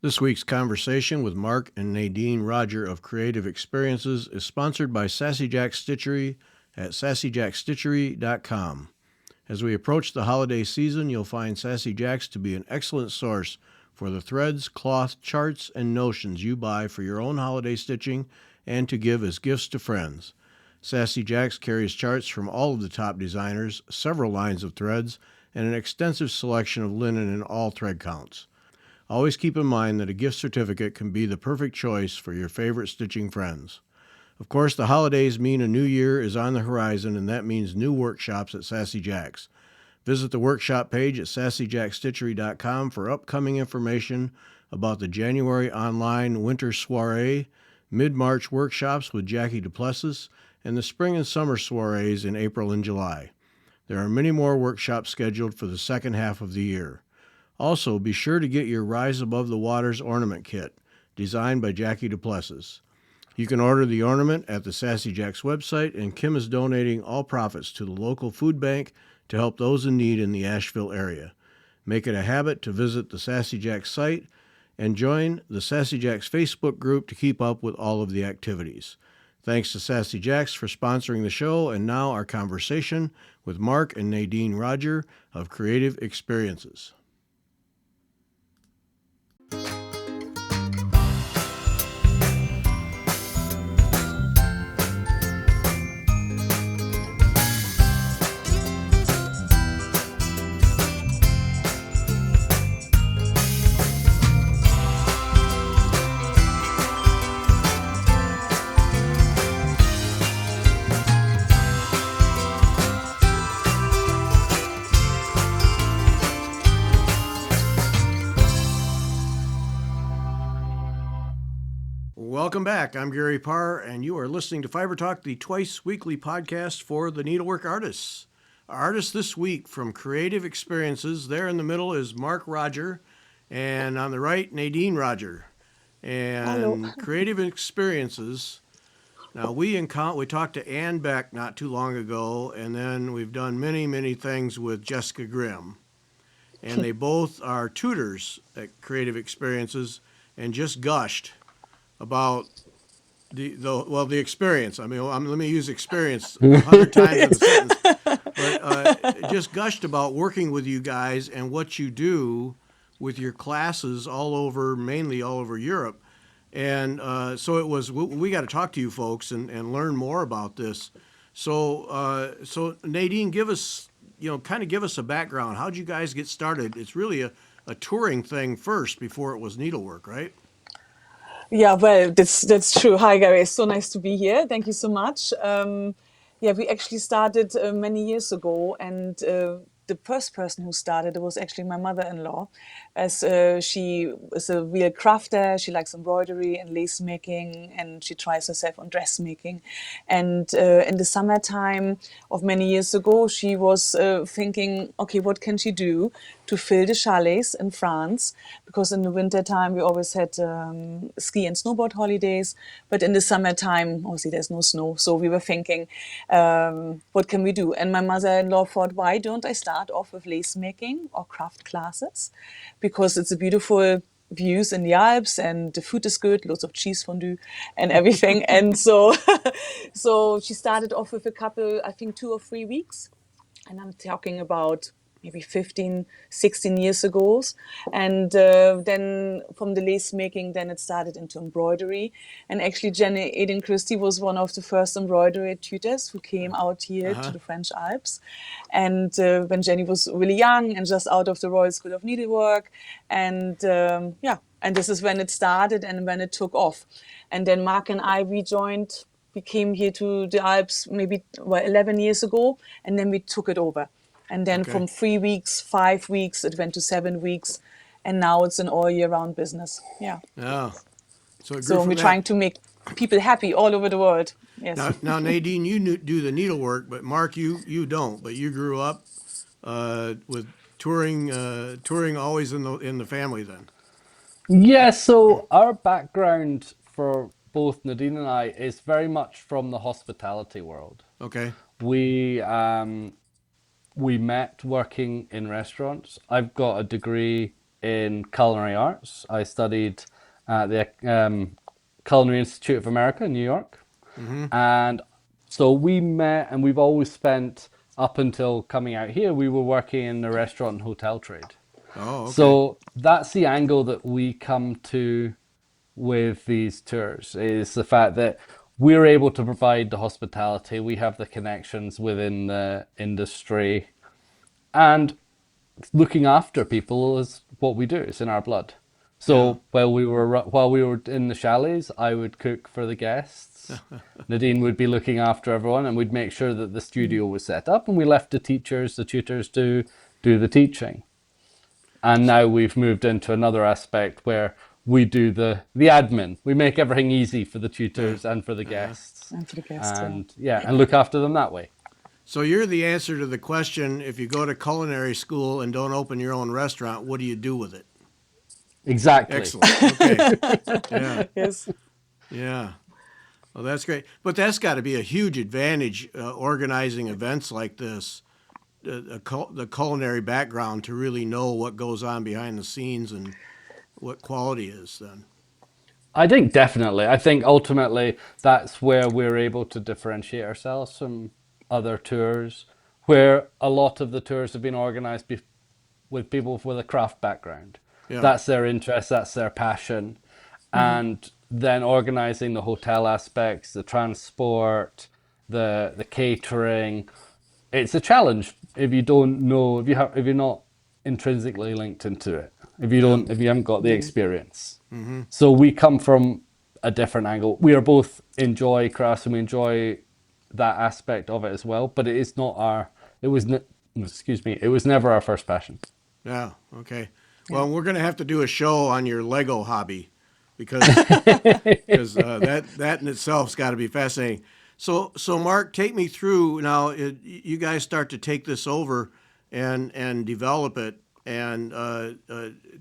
This week's conversation with Mark and Nadine Roger of Creative Experiences is sponsored by Sassy Jack Stitchery at sassyjackstitchery.com. As we approach the holiday season, you'll find Sassy Jacks to be an excellent source for the threads, cloth, charts, and notions you buy for your own holiday stitching and to give as gifts to friends. Sassy Jacks carries charts from all of the top designers, several lines of threads, and an extensive selection of linen in all thread counts. Always keep in mind that a gift certificate can be the perfect choice for your favorite stitching friends. Of course, the holidays mean a new year is on the horizon, and that means new workshops at Sassy Jacks. Visit the workshop page at sassyjackstitchery.com for upcoming information about the January online winter soiree, mid-March workshops with Jackie Duplessis, and the spring and summer soirees in April and July. There are many more workshops scheduled for the second half of the year. Also, be sure to get your Rise Above the Waters ornament kit, designed by Jackie Duplessis. You can order the ornament at the Sassy Jacks website, and Kim is donating all profits to the local food bank to help those in need in the Asheville area. Make it a habit to visit the Sassy Jacks site and join the Sassy Jacks Facebook group to keep up with all of the activities. Thanks to Sassy Jacks for sponsoring the show, and now our conversation with Mark and Nadine Roger of Creative Experiences. Welcome back. I'm Gary Parr, and you are listening to Fiber Talk, the twice weekly podcast for the needlework artists. Our artist this week from Creative Experiences, there in the middle is Mark Roger, and on the right, Nadine Roger. And Hello. Creative Experiences. Now, we talked to Ann Beck not too long ago, and then we've done many, many things with Jessica Grimm. And they both are tutors at Creative Experiences and just gushed about the experience. I mean, let me use experience 100 times in a sentence, but just gushed about working with you guys and what you do with your classes mainly all over Europe. And so it was, we got to talk to you folks and learn more about this. So Nadine, give us, give us a background. How'd you guys get started? It's really a touring thing first before it was needlework, right? Yeah, well, that's true. Hi, Gary. It's so nice to be here. Thank you so much. Yeah, we actually started many years ago, and the first person who started it was actually my mother-in-law, as she is a real crafter. She likes embroidery and lace making, and she tries herself on dressmaking. And in the summertime of many years ago, she was thinking, okay, what can she do to fill the chalets in France? Because in the wintertime we always had ski and snowboard holidays, but in the summertime, obviously, there's no snow. So we were thinking, what can we do? And my mother-in-law thought, why don't I start off with lace making or craft classes? Because it's a beautiful views in the Alps and the food is good, lots of cheese fondue and everything. And so, so she started off with a couple, I think 2 or 3 weeks. And I'm talking about maybe 15, 16 years ago. And then from the lace making, then it started into embroidery. And actually, Jenny Aiden Christie was one of the first embroidery tutors who came out here to Uh-huh. the French Alps. And when Jenny was really young and just out of the Royal School of Needlework. And yeah, and this is when it started and when it took off. And then Mark and I rejoined. We came here to the Alps maybe 11 years ago, and then we took it over. And then Okay. from 3 weeks, 5 weeks, it went to 7 weeks, and now it's an all year round business. Yeah. Yeah. So it grew So from we're that. trying to make people happy all over the world. Yes. Now, Nadine, do the needlework, but Mark, you don't. But you grew up with touring always in the family. Then, Yeah, so our background for both Nadine and I is very much from the hospitality world. okay, We um, we met working in restaurants. I've got a degree in culinary arts. I studied at the Culinary Institute of America in New York. Mm-hmm. And so we met, and we've always spent, up until coming out here, we were working in the restaurant and hotel trade. Oh, okay. So that's the angle that we come to with these tours, is the fact that we're able to provide the hospitality, we have the connections within the industry, and looking after people is what we do. It's in our blood. Yeah. So while we were in the chalets, I would cook for the guests. Nadine would be looking after everyone, and we'd make sure that the studio was set up, and we left the tutors to do the teaching. And now we've moved into another aspect where we do the admin. We make everything easy for the Yeah. tutors and for the Uh-huh. guests, And for the guests, yeah. and yeah, and look after them that way. So you're the answer to the question, if you go to culinary school and don't open your own restaurant, what do you do with it? Exactly. Excellent. Okay. Yeah. Yes. Yeah. Well, that's great. But that's got to be a huge advantage, organizing events like this, the culinary background to really know what goes on behind the scenes and what quality is then. I think definitely. I think ultimately that's where we're able to differentiate ourselves from other tours, where a lot of the tours have been organized with people with a craft background. Yeah. That's their interest, that's their passion. And then organizing the hotel aspects, the transport, the catering. It's a challenge if you don't know, if you're not intrinsically linked into it. Yeah. If you haven't got the experience. Mm-hmm. So we come from a different angle. We are both enjoy crafts, and we enjoy that aspect of it as well. But it is not our. It was. Excuse me. It was never our first passion. Yeah. Okay. Yeah. Well, we're going to have to do a show on your Lego hobby because that in itself's got to be fascinating. So Mark, take me through now. You guys start to take this over and develop it, and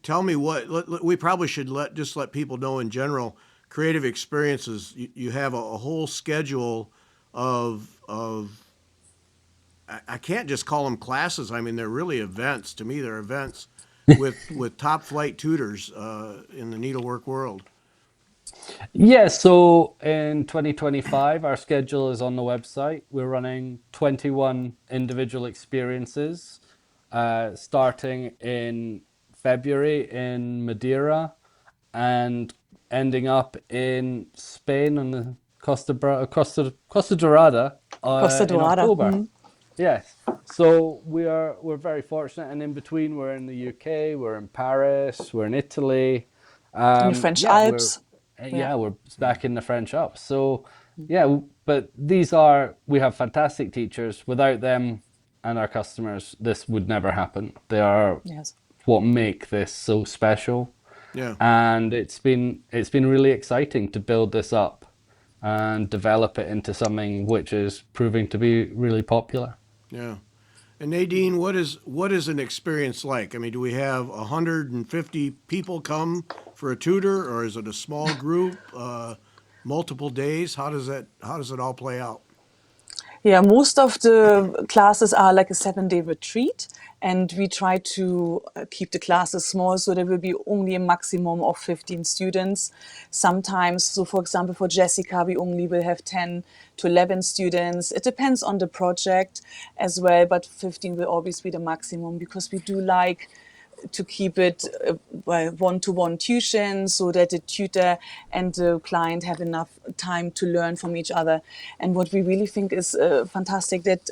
tell me we probably should let people know in general. Creative experiences. You have a whole schedule of I can't just call them classes. I mean, they're really events. To me, they're events with top flight tutors in the needlework world. Yeah, so in 2025, our schedule is on the website. We're running 21 individual experiences, starting in February in Madeira and ending up in Spain on the Costa Dorada Costa in Dorada. October. Yes. So we're very fortunate, and in between we're in the UK, we're in Paris, we're in Italy. In the French Yeah, we're Alps. Yeah. yeah, we're back in the French Alps. So yeah, but we have fantastic teachers. Without them and our customers, this would never happen. They are Yes. what make this so special, Yeah, and it's been really exciting to build this up and develop it into something which is proving to be really popular. yeah. And Nadine, what is an experience like? I mean, do we have 150 people come for a tutor, or is it a small group, multiple days? How does it all play out? Yeah, most of the classes are like a 7-day retreat, and we try to keep the classes small, so there will be only a maximum of 15 students. Sometimes, so for example, for Jessica, we only will have 10 to 11 students. It depends on the project as well, but 15 will always be the maximum, because we do like to keep it by one-to-one tuition, so that the tutor and the client have enough time to learn from each other. And what we really think is fantastic, that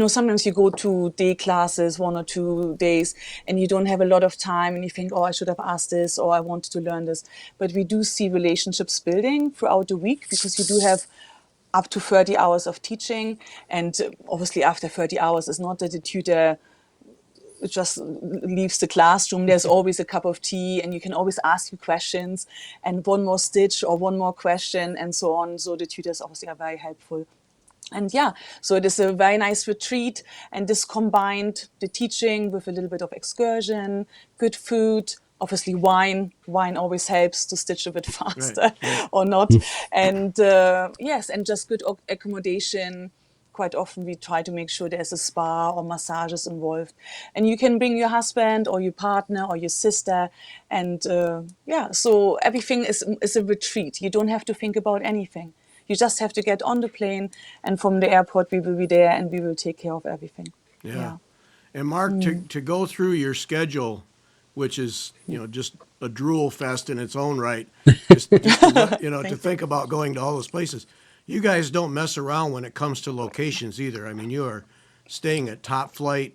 sometimes you go to day classes 1 or 2 days and you don't have a lot of time, and you think, oh, I should have asked this, or I wanted to learn this. But we do see relationships building throughout the week, because you do have up to 30 hours of teaching. And obviously after 30 hours, it's not that the tutor just leaves the classroom. There's always a cup of tea, and you can always ask you questions, and one more stitch or one more question, and so on. So the tutors obviously are very helpful. And yeah, so it is a very nice retreat, and this combined the teaching with a little bit of excursion, good food, obviously wine. Wine always helps to stitch a bit Right, faster right. or not. And yes, and just good accommodation, quite often we try to make sure there's a spa or massages involved. And you can bring your husband or your partner or your sister. And so everything is a retreat. You don't have to think about anything. You just have to get on the plane, and from the airport we will be there and we will take care of everything. Yeah. And Mark, to go through your schedule, which is, just a drool fest in its own right, just to look, to think about going to all those places. You guys don't mess around when it comes to locations either. I mean, you are staying at top flight,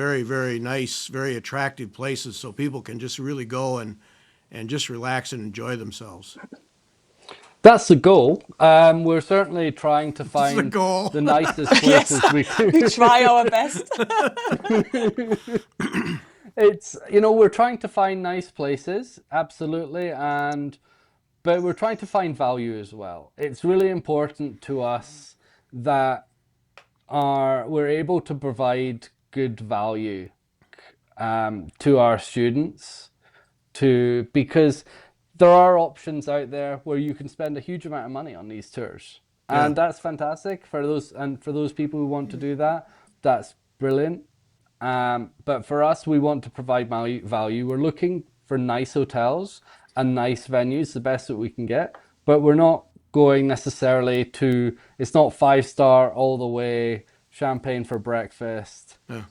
very, very nice, very attractive places, so people can just really go and just relax and enjoy themselves. That's the goal. We're certainly trying to This is the find goal. the nicest Yes, places we we can. try our best. It's, we're trying to find nice places, absolutely, but we're trying to find value as well. It's really important to us that we're able to provide good value to our students, because there are options out there where you can spend a huge amount of money on these tours, Yeah. and that's fantastic for those people who want to do that. That's brilliant. But for us, we want to provide value. We're looking for nice hotels and nice venues, the best that we can get. But we're not going necessarily it's not 5-star all the way, champagne for breakfast. Yeah.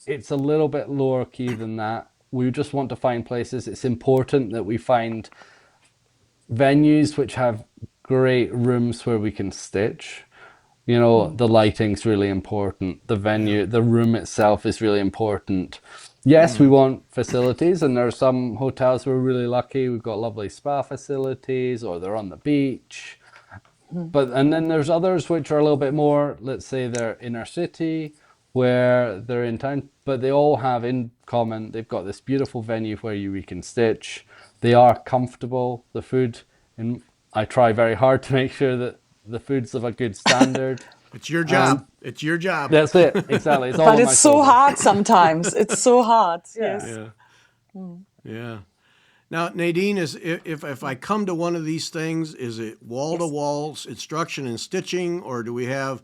It's a little bit lower key than that. We just want to find places. It's important that we find venues which have great rooms where we can stitch. The lighting's really important. The venue, the room itself is really important. Yes, we want facilities, and there are some hotels we're really lucky. We've got lovely spa facilities, or they're on the beach. And then there's others which are a little bit more, let's say they're inner city, where they're in town, but they all have in common, they've got this beautiful venue where we can stitch. They are comfortable. The food, and I try very hard to make sure that the food's of a good standard. It's your job. It's your job. That's it, exactly. It's all But on my it's so shoulders. hard sometimes. It's so hard. Yeah. Yes. Yeah. Yeah. Now, Nadine, if I come to one of these things, is it wall-to-wall instruction and stitching, or do we have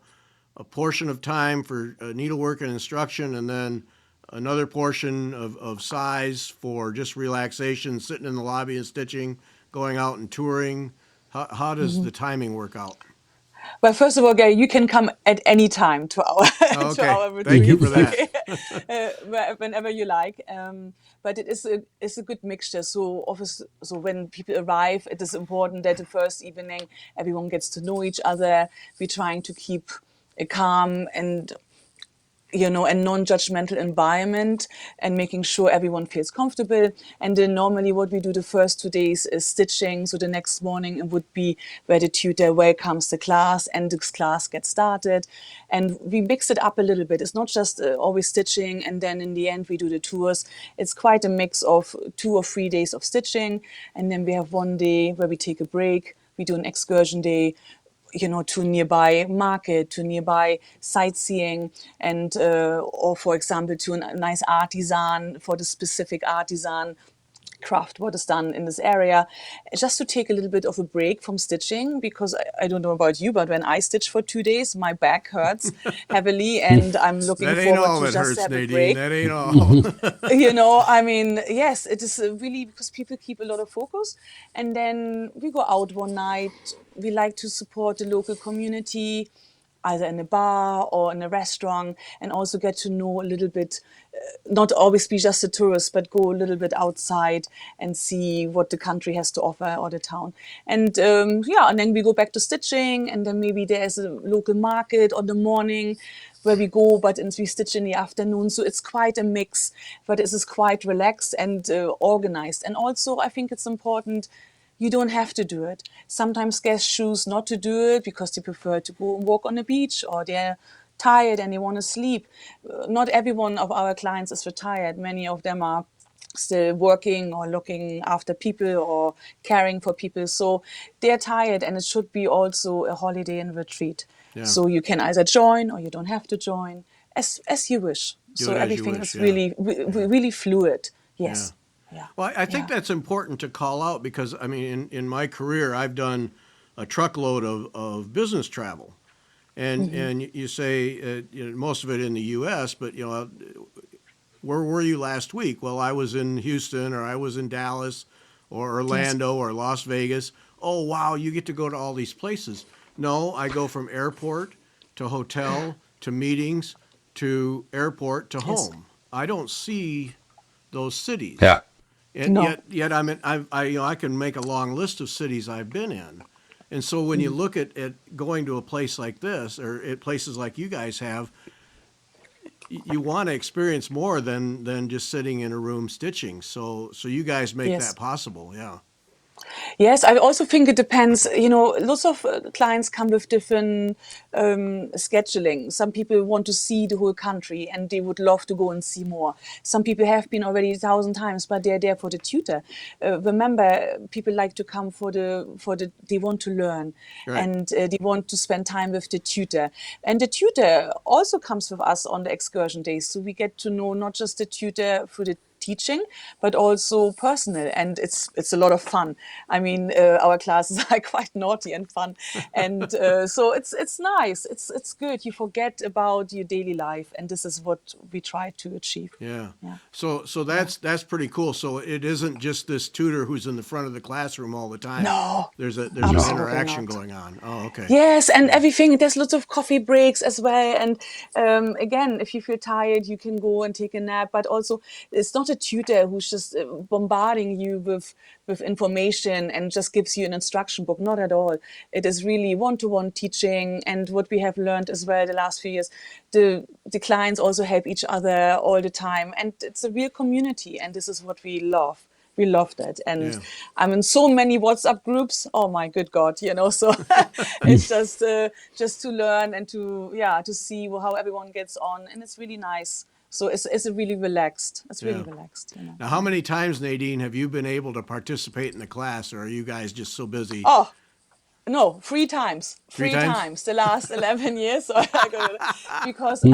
a portion of time for needlework and instruction, and then another portion of size for just relaxation, sitting in the lobby and stitching, going out and touring? How does the timing work out? Well, first of all, Gary, you can come at any time to our Oh, to okay. our retreat. Thank you for that. Whenever you like. But it is a good mixture. So when people arrive, it is important that the first evening everyone gets to know each other. We're trying to keep a calm and a non-judgmental environment, and making sure everyone feels comfortable. And then normally what we do the first 2 days is stitching. So the next morning it would be where the tutor welcomes the class and the class gets started. And we mix it up a little bit. It's not just always stitching and then in the end we do the tours. It's quite a mix of 2 or 3 days of stitching. And then we have 1 day where we take a break. We do an excursion day, to nearby market, to nearby sightseeing, and or for example to a nice artisan, for the specific artisan craft what is done in this area, just to take a little bit of a break from stitching, because I don't know about you, but when I stitch for 2 days my back hurts heavily and I'm looking That ain't forward all to that just hurts, have a Nadine. break. That ain't all. I mean, yes, it is really because people keep a lot of focus. And then we go out one night. We like to support the local community, either in a bar or in a restaurant, and also get to know a little bit, not always be just a tourist, but go a little bit outside and see what the country has to offer or the town. And and then we go back to stitching, and then maybe there's a local market on the morning where we go, but we stitch in the afternoon. So it's quite a mix, but it is quite relaxed and organized. And also, I think it's important, you don't have to do it. Sometimes guests choose not to do it because they prefer to go and walk on the beach, or they're tired and they want to sleep. Not every one of our clients is retired. Many of them are still working or looking after people or caring for people. So they're tired, and it should be also a holiday and retreat. Yeah. So you can either join or you don't have to join, as you wish. Do So it as you everything wish, is yeah. really fluid. Yes. Yeah. Well, I think Yeah. that's important to call out because, I mean, in my career, I've done a truckload of business travel. and you say most of it in the U.S., but where were you last week? Well, I was in Houston, or I was in Dallas, or Yes. Orlando, or Las Vegas. Oh, wow, you get to go to all these places. No, I go from airport to hotel to meetings to airport to Yes. home. I don't see those cities. Yeah. And No. yet I can make a long list of cities I've been in. And so when you look at going to a place like this, or at places like you guys have, you want to experience more than just sitting in a room stitching. So you guys make that Yes. possible. Yeah. Yes, I also think it depends. Lots of clients come with different scheduling. Some people want to see the whole country and they would love to go and see more. Some people have been already 1,000 times, but they're there for the tutor. Remember, people like to come for the they want to learn, Right. and they want to spend time with the tutor. And the tutor also comes with us on the excursion days, so we get to know not just the tutor through the teaching, but also personal, and it's a lot of fun. I mean, our classes are quite naughty and fun, and so it's nice. It's good. You forget about your daily life, and this is what we try to achieve. Yeah. Yeah. So that's pretty cool. So it isn't just this tutor who's in the front of the classroom all the time. No, There's an absolutely interaction not. going on. Oh, okay. Yes, and everything. There's lots of coffee breaks as well. And again, if you feel tired, you can go and take a nap. But also, it's not a tutor who's just bombarding you with information and just gives you an instruction book. Not at all. It is really one-to-one teaching. And what we have learned as well the last few years, the clients also help each other all the time. And it's a real community. And this is what we love. We love that. And Yeah. I'm in so many WhatsApp groups. Oh my good God, so it's just to learn and to see how everyone gets on. And it's really nice. So it's a really relaxed. It's really Yeah. relaxed. Now, how Yeah. many times, Nadine, have you been able to participate in the class, or are you guys just so busy? Oh, no, 3 times. Three Three times? times the last 11 years. So because,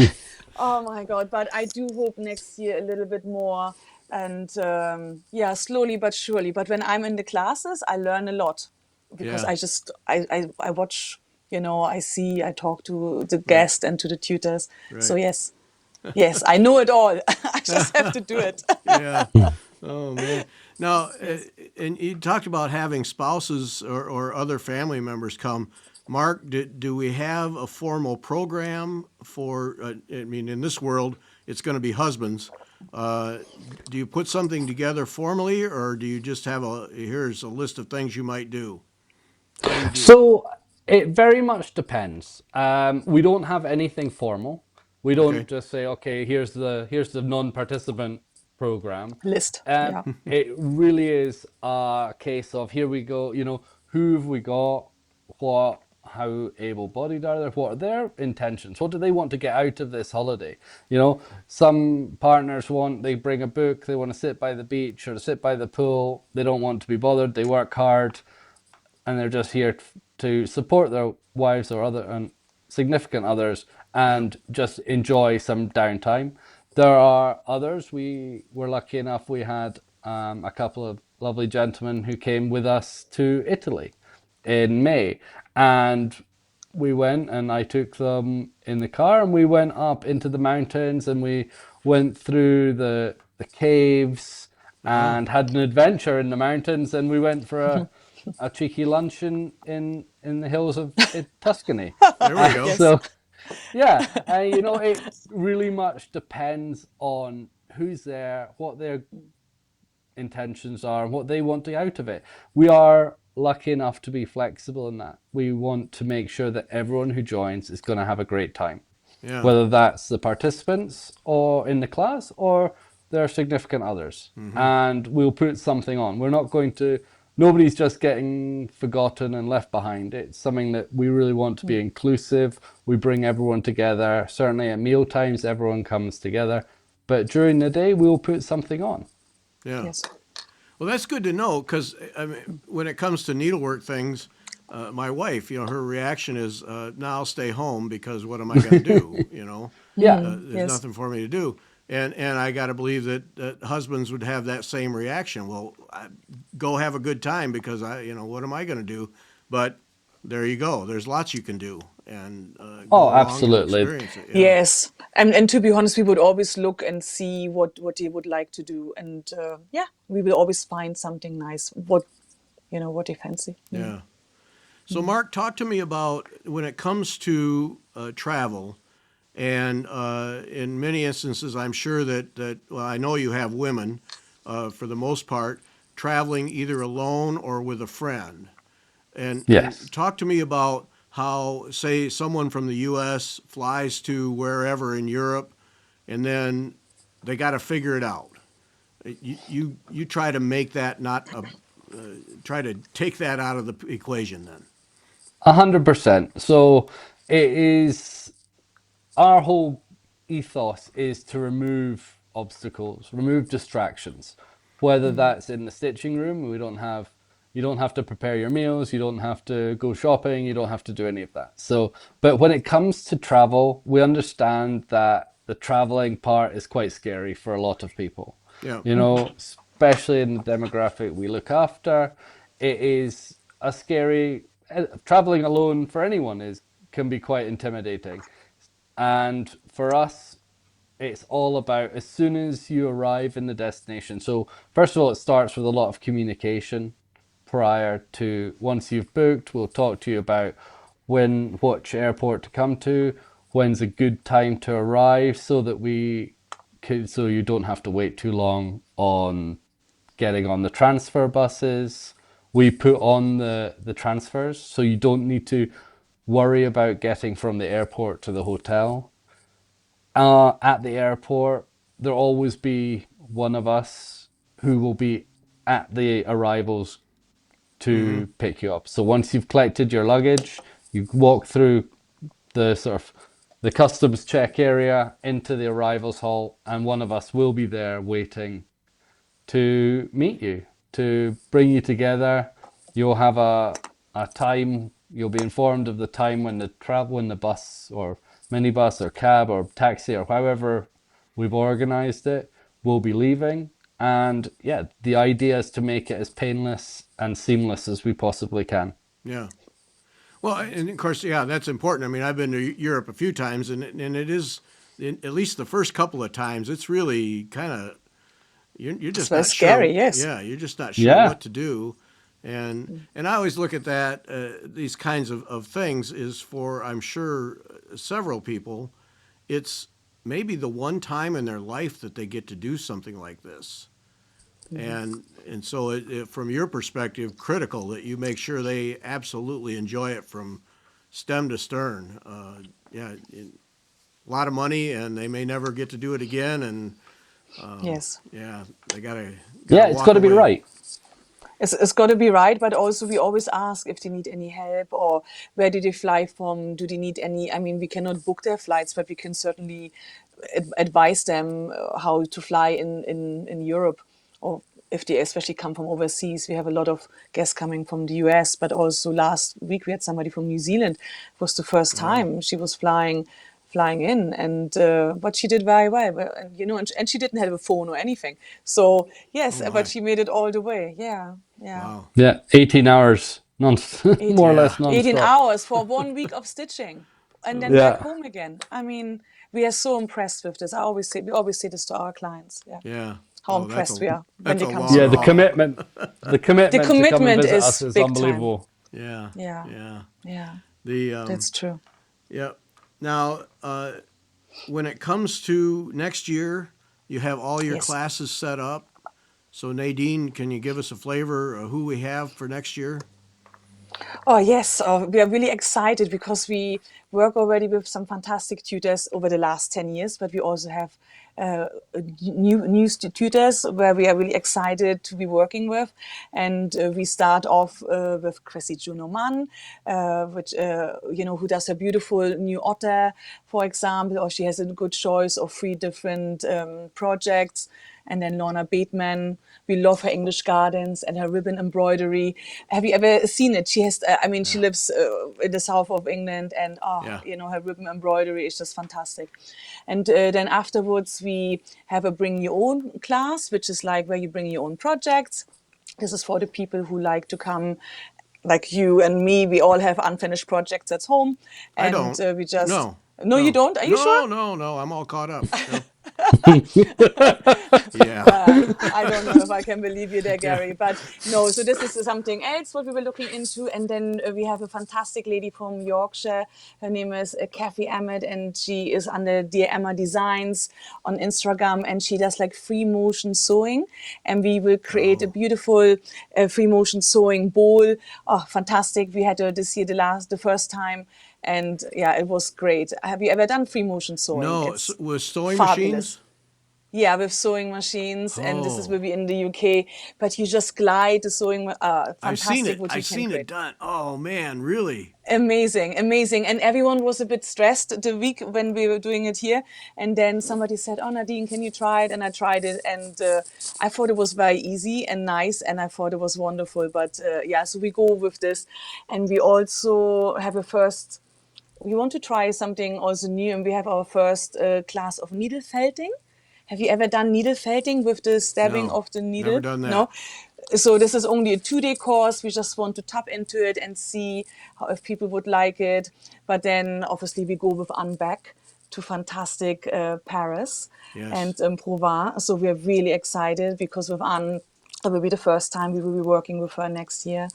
oh my God, but I do hope next year a little bit more. And slowly but surely. But when I'm in the classes, I learn a lot because Yeah. I watch, I see, I talk to the Right. guest and to the tutors. So Right. yes, yes, I know it all. I just have to do it. Yeah. Oh man. Now, Yes. and you talked about having spouses or other family members come. Mark, do we have a formal program for? I mean, in this world, it's going to be husbands. Uh, do you put something together formally, or do you just have here's a list of things you might do? How do you do that? So it very much depends. We don't have anything formal. We don't Okay. just say, okay, here's the non-participant program. List. Yeah. It really is a case of here we go. Who have we got? How able-bodied are they? What are their intentions? What do they want to get out of this holiday? Some partners they bring a book. They want to sit by the beach or sit by the pool. They don't want to be bothered. They work hard and they're just here to support their wives or other and significant others Yeah. and just enjoy some downtime. There are others. We were lucky enough. We had a couple of lovely gentlemen who came with us to Italy in May, and we went and I took them in the car and we went up into the mountains and we went through the caves Oh, and had an adventure in the mountains, and we went for a cheeky lunch in the hills of Tuscany. there we go. Yes. So yeah, it really much depends on who's there, what their intentions are, and what they want to out of it. We are lucky enough to be flexible in that. We want to make sure that everyone who joins is going to have a great time, Yeah. whether that's the participants or in the class or their significant others. And we'll put something on. We're not going to, nobody's just getting forgotten and left behind. It's something that we really want to be inclusive. We bring everyone together. Certainly at meal times, everyone comes together. But during the day, we'll put something on. Yeah. Yes. Well, that's good to know because I mean, when it comes to needlework things, my wife, her reaction is, "Now I'll stay home because what am I going to do?" Yeah. There's Yes. nothing for me to do, and I got to believe that husbands would have that same reaction. Well, go have a good time because what am I going to do? But there you go. There's lots you can do, and go Oh, along and absolutely. experience it. Yeah. Yes, and to be honest, we would always look and see what they would like to do, and yeah, we will always find something nice. What they fancy. Yeah. So, Mark, talk to me about when it comes to travel, and in many instances, I'm sure that well, I know you have women, for the most part, traveling either alone or with a friend. And Yes. talk to me about how, say, someone from the U.S. flies to wherever in Europe, and then they got to figure it out. You try to make that not a try to take that out of the equation then. 100%. So it is our whole ethos is to remove obstacles, remove distractions. Whether that's in the stitching room, you don't have to prepare your meals, you don't have to go shopping, you don't have to do any of that. So, but when it comes to travel, we understand that the traveling part is quite scary for a lot of people. Yeah. You know, especially in the demographic we look after, it is a scary traveling alone for anyone is can be quite intimidating. And for us, it's all about as soon as you arrive in the destination. So, first of all, it starts with a lot of communication prior to once you've booked. We'll talk to you about which airport to come to, when's a good time to arrive so that so you don't have to wait too long on getting on the transfer buses. We put on the transfers so you don't need to worry about getting from the airport to the hotel. At the airport, there'll always be one of us who will be at the arrivals Mm-hmm. to pick you up. So once you've collected your luggage, you walk through the sort of the customs check area into the arrivals hall, and one of us will be there waiting to meet you, to bring you together. You'll have a time, you'll be informed of the time when the bus or minibus or cab or taxi or however we've organized it will be leaving. And yeah, the idea is to make it as painless and seamless as we possibly can. Yeah. Well, and of course, yeah, that's important. I mean, I've been to Europe a few times, and it is, at least the first couple of times, it's really kind of you're It's just very not sure. scary. Yes. Yeah, you're just not sure Yeah. what to do, and I always look at that these kinds of things is for, I'm sure, several people, it's maybe the one time in their life that they get to do something like this. And so from your perspective, critical that you make sure they absolutely enjoy it from stem to stern. Yeah, a lot of money, and they may never get to do it again. And Yes. yeah, they gotta Yeah, it's got walk to be away. right. It's got to be right, but also we always ask if they need any help or where did they fly from? Do they need any? I mean, we cannot book their flights, but we can certainly advise them how to fly in Europe, or if they especially come from overseas. We have a lot of guests coming from the US, but also last week we had somebody from New Zealand. It was the first Wow. time she was flying in, and but she did very well, and and she didn't have a phone or anything, so Oh yes, but my. she made it all the way. Yeah, yeah. Wow. Yeah, 18 hours, non more or 18, less Yeah. 18 non-stop. hours for 1 week of stitching and then Oh. back Yeah. home again. I mean, we are so impressed with this. We always say this to our clients. Yeah, Yeah. how Oh, impressed we are when that's they a come to long Yeah, Europe. haul. the The commitment to come and commitment visit us is is big time. unbelievable. Yeah. Yeah, Yeah. yeah, The that's true. yeah. Now, when it comes to next year, you have all your Yes. classes set up. So Nadine, can you give us a flavor of who we have for next year? Oh, yes. We are really excited because we work already with some fantastic tutors over the last 10 years, but we also have new tutors where we are really excited to be working with. And we start off with Cressy Junoman, who does a beautiful new otter, for example, or she has a good choice of 3 different projects. And then Lorna Bateman, we love her English gardens and her ribbon embroidery. Have you ever seen it? She has, she Yeah. lives in the south of England, and Yeah. her ribbon embroidery is just fantastic. And then afterwards, we have a bring your own class, which is like where you bring your own projects. This is for the people who like to come like you and me, we all have unfinished projects at home, I and don't. we just. No, No, you no, don't. Are you sure? no. I'm all caught up. No. Yeah. I don't know if I can believe you there, Yeah. Gary, but no. So this is something else what we were looking into, and then we have a fantastic lady from Yorkshire. Her name is Kathy Emmett, and she is under Dear Emma Designs on Instagram, and she does like free motion sewing, and we will create a Oh. beautiful free motion sewing bowl. Oh, fantastic! We had this year the first time, and yeah, it was great. Have you ever done free motion sewing? No, It's with sewing fabulous. machines? Yeah, with sewing machines, and this is Oh. maybe in the UK, but you just glide the sewing, I've seen fantastic it. what you I've can seen it create. done. Oh man, really? Amazing, amazing. And everyone was a bit stressed the week when we were doing it here. And then somebody said, "Oh, Nadine, can you try it?" And I tried it, and I thought it was very easy and nice, and I thought it was wonderful. But yeah, so we go with this, and we also have a first. We want to try something also new, and we have our first class of needle felting. Have you ever done needle felting with the stabbing No, of the never needle? done that. No. So this is only a 2-day course. We just want to tap into it and see how, if people would like it. But then obviously we go with Anne back to fantastic Paris Yes. and Provence. So we're really excited because with Anne, it will be the first time we will be working with her next year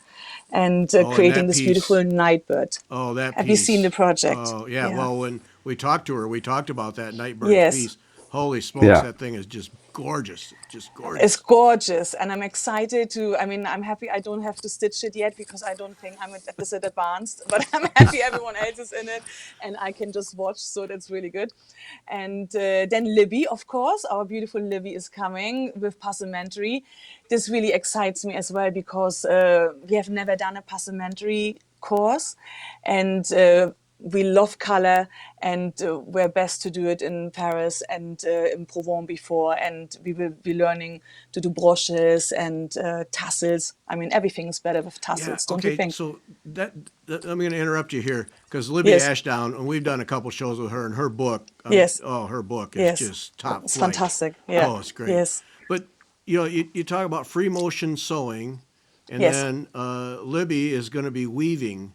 and Oh, and creating that this piece. beautiful nightbird. Oh, that Have you seen the piece. project? Oh, yeah. Yeah. Well, when we talked to her, we talked about that Nightbird's Yes. piece. Holy smokes, Yeah. that thing is just gorgeous. Just It's gorgeous. gorgeous, and I'm excited to. I mean, I'm happy I don't have to stitch it yet because I don't think I'm at this advanced. But I'm happy everyone else is in it, and I can just watch. So that's really good. And then Libby, of course, our beautiful Libby is coming with passementery. This really excites me as well because we have never done a passementery course, and we love color, and we're best to do it in Paris and in Provence before, and we will be learning to do brooches and tassels. I mean, everything is better with Yeah. tassels, don't you Okay. think? So I'm going to interrupt you here because Libby Yes, Ashdown, and we've done a couple shows with her, and her book. yes, Oh, her book is yes. just top It's flight. fantastic. Yeah, Oh, it's great. yes, But you talk about free motion sewing, and yes, then Libby is going to be weaving.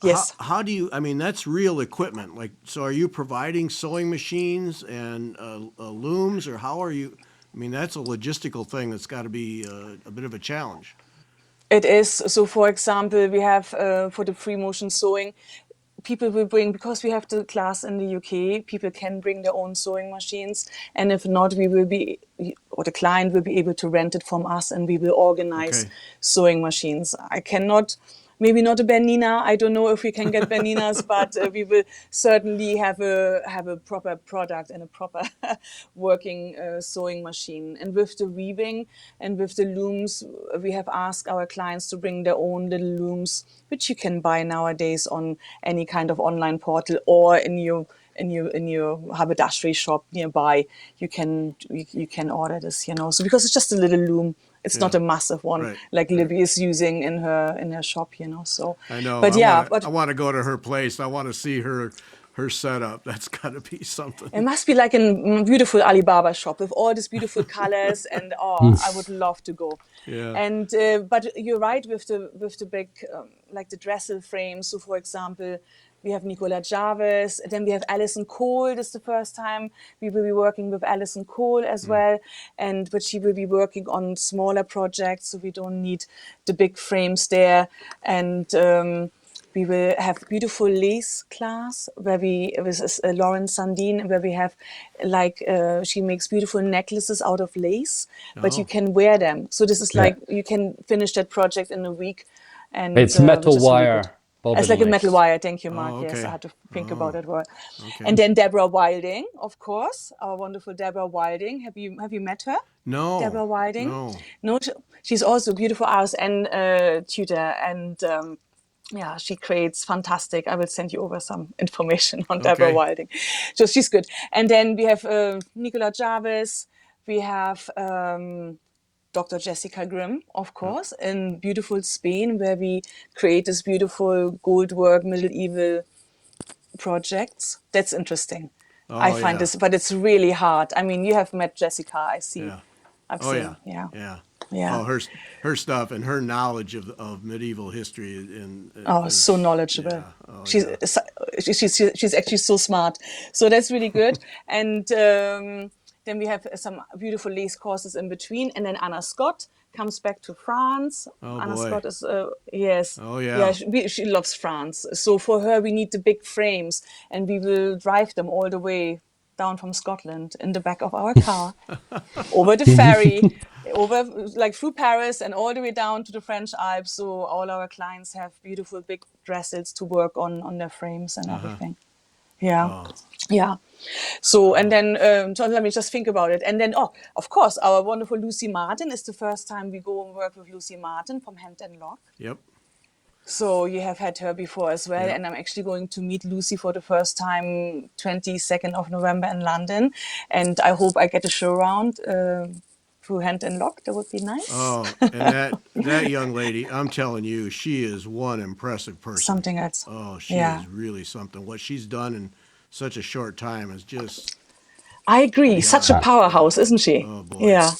yes. How do you? I mean, that's real equipment. Like, so are you providing sewing machines and looms, or how are you? I mean, that's a logistical thing that's got to be a bit of a challenge. It is. So, for example, we have for the free motion sewing, people will bring, because we have the class in the UK, people can bring their own sewing machines. And if not, we will be, or the client will be able to rent it from us, and we will organize Okay. sewing machines. I cannot. Maybe not a Bernina. I don't know if we can get Berninas, but we will certainly have a proper product and a proper working sewing machine. And with the weaving and with the looms, we have asked our clients to bring their own little looms, which you can buy nowadays on any kind of online portal or in your haberdashery shop nearby. You can order this, So because it's just a little loom, it's not Yeah. a massive one Right. like Right. Libby is using in her shop, So, I know. but yeah, but I want to go to her place. I want to see her setup. That's got to be it something. must be like a beautiful Alibaba shop with all these beautiful colors, and oh, I would love to go. Yeah. And but you're right with the big like the Dressel frames. So, for example, we have Nicola Jarvis, then we have Alison Cole. This is the first time we will be working with Alison Cole as well, but she will be working on smaller projects, so we don't need the big frames there, and. We will have beautiful lace class where we with Lauren Sandine, where we have like she makes beautiful necklaces out of lace, but you Oh. can wear them. So this is Yeah. like you can finish that project in a week, and It's which metal is really good. wire It's bobbin like a metal lace. wire. Thank you, Oh. Mark. Yes, I Okay. had to think about Oh. that word. Okay. And then Deborah Wilding, of course, our wonderful Deborah Wilding. Have you met her? No. Deborah Wilding. No. No, she's also a beautiful artist and tutor, and yeah, she creates fantastic. I will send you over some information on Deborah Okay. Wilding. So she's good. And then we have Nicola Jarvis. We have Dr. Jessica Grimm, of course, in beautiful Spain, where we create this beautiful goldwork medieval projects. That's interesting. I Oh find yeah. this, but it's really hard. I mean, you have met Jessica. Yeah. I've Oh yeah. seen, yeah. Yeah. Yeah. Oh, her stuff and her knowledge of medieval history and Oh, so is knowledgeable. yeah. Oh She's yeah. she's actually so smart. So that's really good. And then we have some beautiful lace courses in between. And then Anna Scott comes back to France. Oh Anna boy. Scott is yes, Oh yeah. yeah. She loves France. So for her, we need the big frames, and we will drive them all the way down from Scotland in the back of our car over the ferry, over like through Paris and all the way down to the French Alps. So all our clients have beautiful big dresses to work on their frames and everything. Yeah. Oh Yeah. So, and then, so let me just think about it. And then, oh, of course, our wonderful Lucy Martin is the first time we go and work with Lucy Martin from Hand and Lock. yep. So you have had her before as well, Yep. and I'm actually going to meet Lucy for the first time 22nd of November in London, and I hope I get a show around through Hand and Lock. That would be nice. Oh, and that young lady, I'm telling you, she is one impressive person. Something else. Oh, she Yeah, is really something. What she's done in such a short time is just I agree. Such a beyond. Yeah. powerhouse, isn't she? Oh boy. Yeah,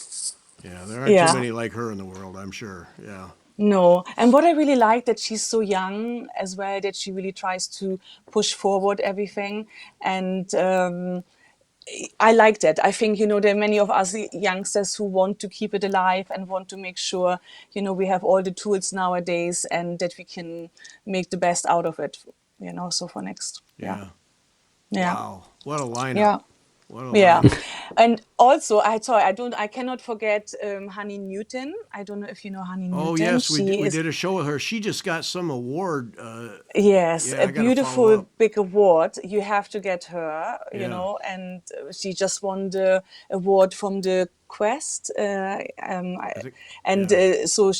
Yeah, there aren't too yeah. many like her in the world, I'm sure. Yeah. No, and what I really like that she's so young as well, that she really tries to push forward everything, and I like that. I think, there are many of us youngsters who want to keep it alive and want to make sure, we have all the tools nowadays and that we can make the best out of it, so for next. Yeah. Yeah. Yeah. Wow. What a lineup. Yeah. What a Yeah. lineup. And also, I cannot forget Honey Newton. I don't know if you know Honey Oh Newton. yes, She we is, did a show with her. She just got some award. yes, Yeah, a I got to follow beautiful up. big award. You have to get her, Yeah. and she just won the award from the Quest. I think And yeah. so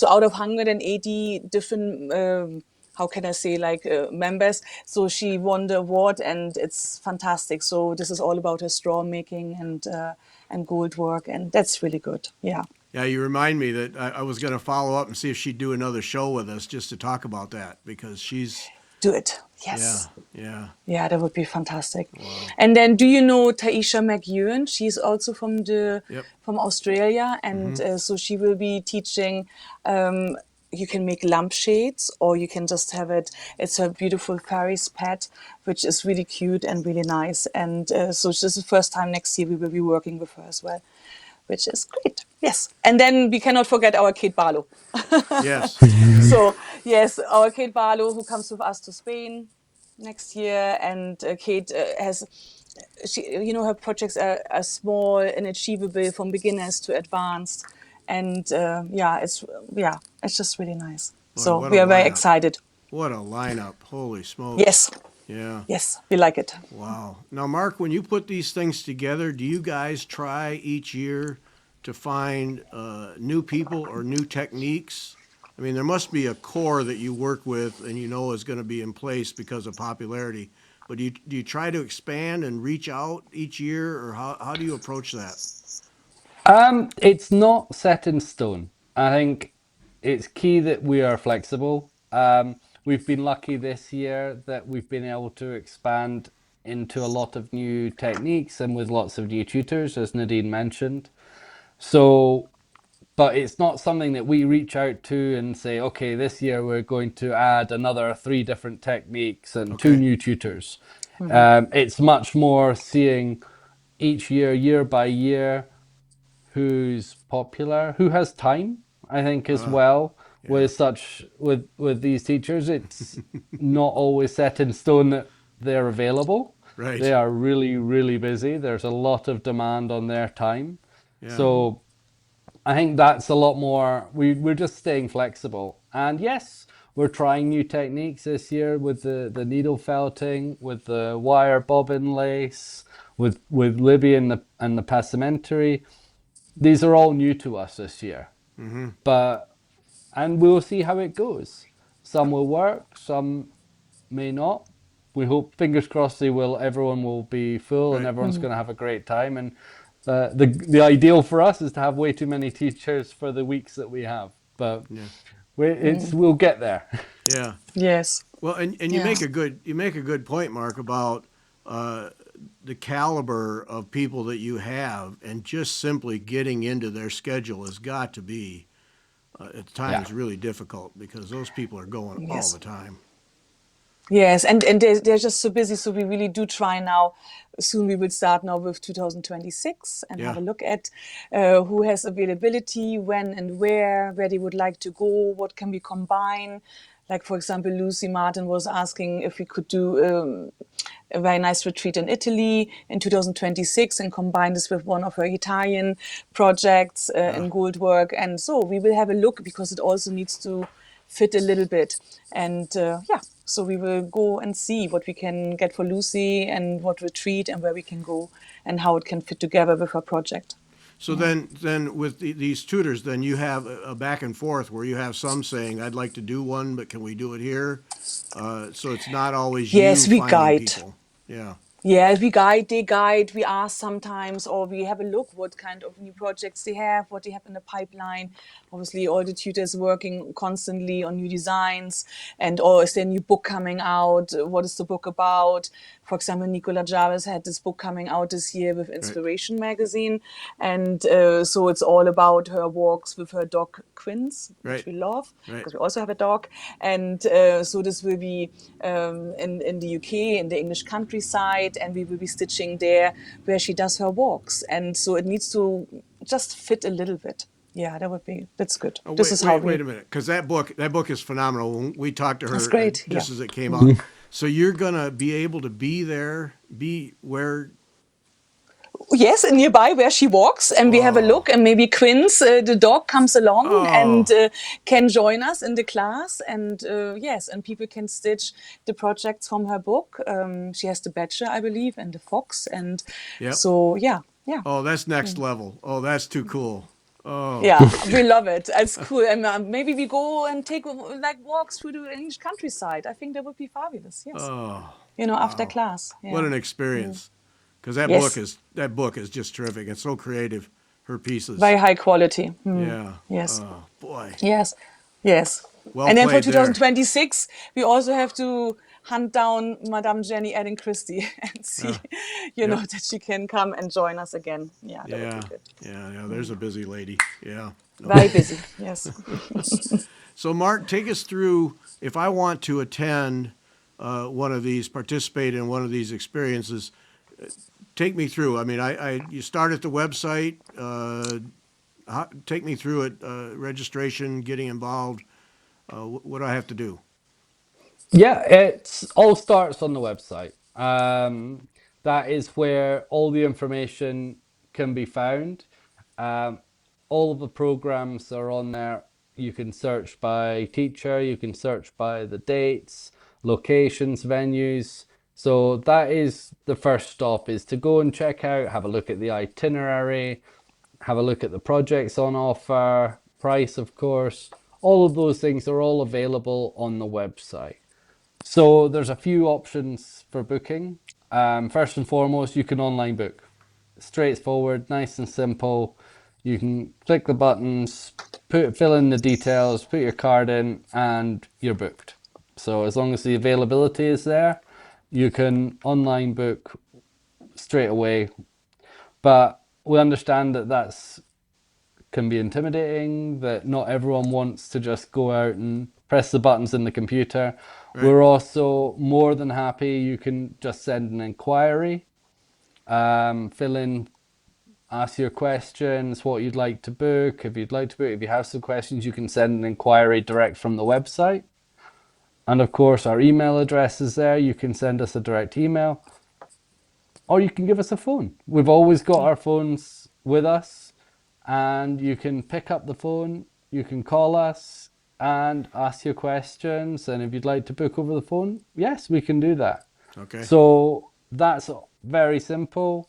out of 180 different, how can I say, like members, so she won the award, and it's fantastic. So this is all about her straw making and gold work, and that's really good. Yeah. Yeah, you remind me that I was going to follow up and see if she'd do another show with us just to talk about that because she's Do it. yeah, Yes. yeah. Yeah, that would be fantastic. Wow. And then, do you know Taisha McEwen? She's also Yep. from Australia, and Mm-hmm. so she will be teaching. Um, you can make lampshades, or you can just have it. It's a beautiful Paris pet, which is really cute and really nice. And so this is the first time next year we will be working with her as well, which is great. Yes, and then we cannot forget our Kate Barlow. Yes. Yes. So yes, our Kate Barlow, who comes with us to Spain next year, and Kate her projects are small and achievable from beginners to advanced, and it's just really nice. Boy, So what a we are very lineup. excited. What a lineup. Holy smokes. Yes, Yeah. yes, we like it. Wow. Now, Mark, when you put these things together, do you guys try each year to find new people or new techniques? I mean, there must be a core that you work with and you know is going to be in place because of popularity. But do you try to expand and reach out each year, or how do you approach that? It's not set in stone. I think it's key that we are flexible. We've been lucky this year that we've been able to expand into a lot of new techniques and with lots of new tutors, as Nadine mentioned. So, but it's not something that we reach out to and say, okay, this year we're going to add another three different techniques and two Okay. new tutors. It's much more seeing each year, year by year, who's popular, who has time, I think as well. Yeah. With with these teachers, it's not always set in stone that they're available. They Right. are really, really busy. There's a lot of demand on their time. Yeah. So I think that's a lot more. We're just staying flexible. And yes, we're trying new techniques this year with the needle felting, with the wire bobbin lace, with Libby and the passementery. These are all new to us this year. Mm-hmm. But and we'll see how it goes. Some will work, some may not. We hope, fingers crossed, they will. Everyone will be full, and Right. everyone's going to have a great time. And the ideal for us is to have way too many teachers for the weeks that we have. But Yeah. we'll get there. Yeah. Yes. Well, and Yeah. you make a good point, Mark, about the caliber of people that you have, and just simply getting into their schedule has got to be at Yeah. times really difficult because those people are going all the Yes. time. Yes, and they're just so busy. So we really do try now. Soon we will start now with 2026 and have Yeah, a look at who has availability, when and where they would like to go, what can we combine. Like, for example, Lucy Martin was asking if we could do a very nice retreat in Italy in 2026 and combine this with one of her Italian projects yeah. in gold work. And so we will have a look because it also needs to fit a little bit. And yeah, so we will go and see what we can get for Lucy and what retreat and where we can go and how it can fit together with her project. So then with these tutors, then you have a back and forth where you have some saying, "I'd like to do one, but can we do it here?" So it's not always you Yes, we finding guide. people. Yeah, Yeah, we guide, they guide, we ask sometimes, or we have a look what kind of new projects they have, what they have in the pipeline. Obviously, all the tutors working constantly on new designs, and or is there a new book coming out? What is the book about? For example, Nicola Jarvis had this book coming out this year with right, Inspiration magazine, and so it's all about her walks with her dog Quince, which right, we love right. because we also have a dog, and so this will be in the UK, in the English countryside, and we will be stitching there where she does her walks. And so it needs to just fit a little bit. Yeah, that's good. Oh, This wait, is how wait we, a minute, because that book is phenomenal. When we talked to that's her great. Yeah. just as it came out, so you're gonna be able to be there, be where. Yes, and nearby where she walks, and we have a Oh, look, and maybe Quince, the dog, comes along and oh, can join us in the class. And yes, and people can stitch the projects from her book. She has the Badger, I believe, and the Fox, and yep. so yeah, yeah. Oh, that's next level. Oh, that's too cool. Oh, Yeah, we love it. It's cool. And maybe we go and take like walks through the English countryside. I think that would be fabulous. Yes. oh, After wow. class. What Yeah. an experience. Because Yes. that book is just terrific. It's so creative. Her pieces. Very high quality. Yeah. Yes. Oh boy. Yes. Yes. Well And then for played there. 2026, we also have to hunt down Madame Jenny Allen Christie and see, Uh, yep. that she can come and join us again. Yeah, that would be Yeah. good. Yeah. Yeah. There's a busy lady. Yeah. No Very kidding. busy. Yes. So, Mark, take us through if I want to attend one of these, participate in one of these experiences. Take me through. I mean, you start at the website. Take me through it. Registration, getting involved. What do I have to do? Yeah, it all starts on the website. That is where all the information can be found. Um, all of the programs are on there. You can search by teacher, you can search by the dates, locations, venues. So that is the first stop, is to go and check out, have a look at the itinerary, have a look at the projects on offer, price, of course. All of those things are all available on the website. So there's a few options for booking. First and foremost, you can online book. Straightforward, nice and simple. You can click the buttons, fill in the details, put your card in, and you're booked. So as long as the availability is there, you can online book straight away. But we understand that that's can be intimidating, that not everyone wants to just go out and press the buttons in the computer. Right. We're also more than happy. You can just send an inquiry, fill in, ask your questions, what you'd like to book. If you'd like to book, if you have some questions, you can send an inquiry direct from the website. And of course, our email address is there. You can send us a direct email, or you can give us a phone. We've always got our phones with us, and you can pick up the phone, you can call us and ask your questions. And if you'd like to book over the phone, yes, we can do that. Okay. So that's very simple.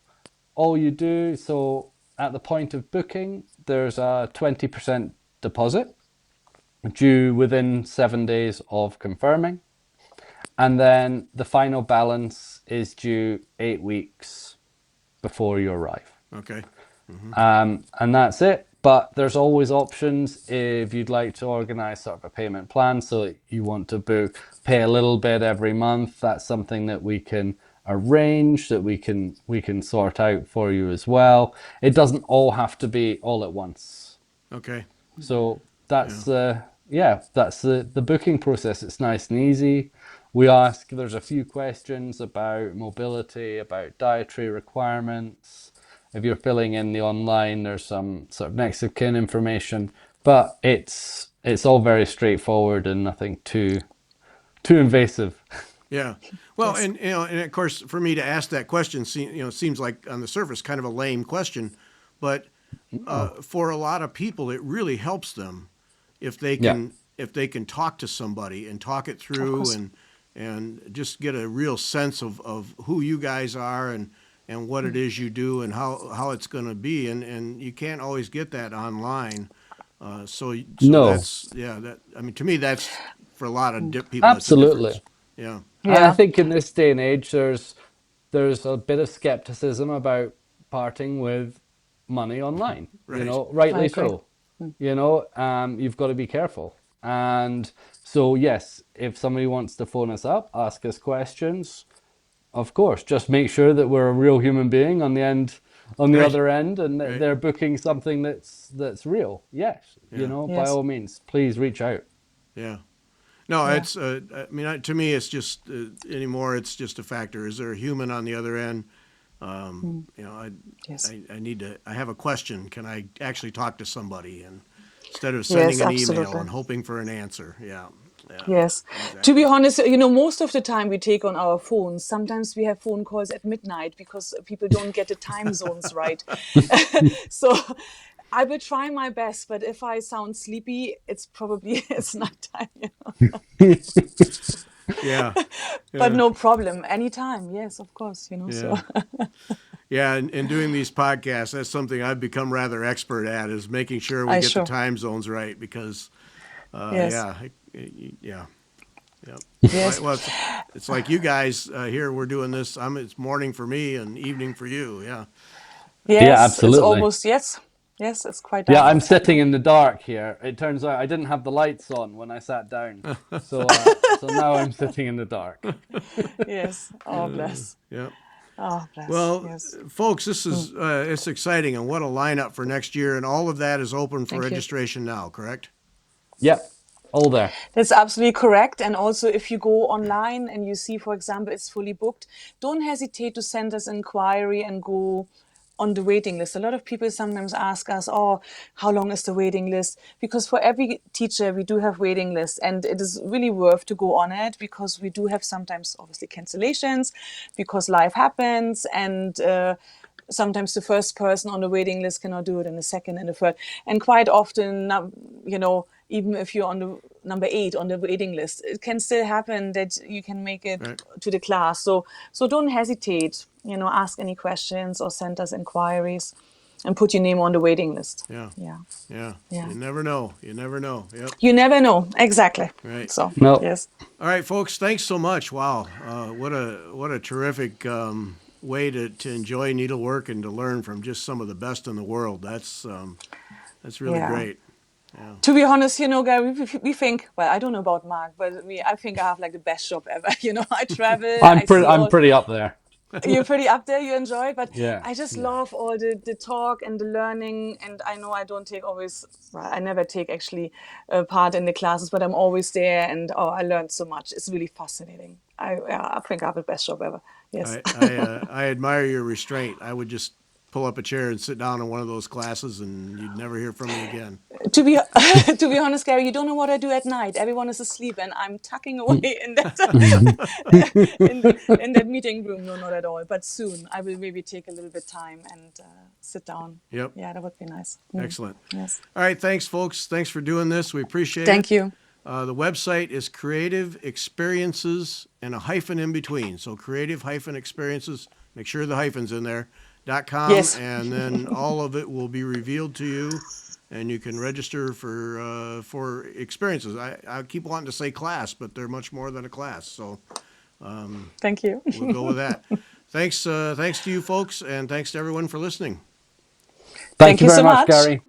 All you do, so at the point of booking, there's a 20% deposit due within 7 days of confirming. And then the final balance is due 8 weeks before you arrive. Okay. And that's it. But there's always options if you'd like to organize sort of a payment plan. So you want to book, pay a little bit every month. That's something that we can arrange, that we can sort out for you as well. It doesn't all have to be all at once. Okay. So that's that's the booking process. It's nice and easy. We ask, there's a few questions about mobility, about dietary requirements. If you're filling in the online, there's some sort of next of kin information, but it's all very straightforward and nothing too invasive. Yeah. Well, Yes. and of course, for me to ask that question, seems like on the surface kind of a lame question, but for a lot of people, it really helps them if they Yeah. can talk to somebody and talk it Of through course. and just get a real sense of who you guys are and what it is you do and how it's going to be, and you can't always get that online. So No, that's that I mean to me that's for a lot of people that's a difference. absolutely. Yeah. And I Yeah. think in this day and age, there's a bit of skepticism about parting with money online. You Right. know, I rightly agree. so. You know, you've got to be careful. And so, yes, if somebody wants to phone us up, ask us questions, of course, just make sure that we're a real human being on the Right. other end, and that Right. they're booking something that's real. Yes, you Yeah. know, by Yes. all means, please reach out. Yeah. No, Yeah. it's. I mean, to me, it's just anymore. It's just a factor. Is there a human on the other end? You know, Yes. I need to. I have a question. Can I actually talk to somebody? And instead of Yes, sending an email absolutely. and hoping for an answer. Yeah. Yeah. Yes. To be Exactly. honest, most of the time we take on our phones. Sometimes we have phone calls at midnight because people don't get the time zones right. So I will try my best, but if I sound sleepy, it's probably it's nighttime. Yeah. But Yeah. no problem. Anytime. Yes, of course, so Yeah. Yeah. And doing these podcasts, that's something I've become rather expert at is making sure we I get the sure. time zones right because, Yes. yeah. Yeah. Yep. Yes. Well, it's like you guys here. We're doing this. It's morning for me and evening for you. Yeah. Yeah, Yes, it's absolutely. almost yes. Yes, it's quite Yeah, dark I'm outside sitting now. in the dark here. It turns out I didn't have the lights on when I sat down. So now I'm sitting in the dark. Yes. Oh, bless. Yep. Oh, bless. Well, Yes. folks, this is it's exciting, and what a lineup for next year, and all of that is open for Thank you. registration now. Correct? Yep, all there. That's absolutely correct. And also, if you go online and you see, for example, it's fully booked, don't hesitate to send us an inquiry and go on the waiting list. A lot of people sometimes ask us, oh, how long is the waiting list? Because for every teacher, we do have waiting lists, and it is really worth to go on it because we do have sometimes obviously cancellations because life happens, and sometimes the first person on the waiting list cannot do it, and the second and the third. And quite often, even if you're on the number 8 on the waiting list, it can still happen that you can make it Right. to the class. So don't hesitate, ask any questions or send us inquiries and put your name on the waiting list. Yeah. Yeah. Yeah. Yeah. You never know. You never know. Yep. You never know. Exactly. Right. So, No, yes. All right, folks. Thanks so much. Wow. What a terrific way to enjoy needlework and to learn from just some of the best in the world. That's really Yeah. great. Yeah. To be honest, Gary, we think, well, I don't know about Mark, but I think I have like the best job ever. I travel, I see I'm all, pretty up there. you're pretty up there, you enjoy it, but Yeah, I just yeah. love all the talk and the learning. And I know I don't take always, well, I never take actually part in the classes, but I'm always there. And oh, I learned so much. It's really fascinating. I think I have the best job ever. Yes. I admire your restraint. I would just pull up a chair and sit down in one of those classes, and you'd never hear from me again. To be to be honest, Gary, you don't know what I do at night. Everyone is asleep, and I'm tucking away in that in that meeting room. No, not at all. But soon, I will maybe take a little bit time and sit down. Yep. Yeah, that would be nice. Excellent. Yes. All right. Thanks, folks. Thanks for doing this. We appreciate it. Thank you. The website is Creative Experiences and a hyphen in between. So creative hyphen experiences. Make sure the hyphen's in there. .com, Yes. and then all of it will be revealed to you, and you can register for experiences. I keep wanting to say class, but they're much more than a class. So Thank you. we'll go with that. Thanks to you folks, and thanks to everyone for listening. Thank Thank you you very so much, much. Gary.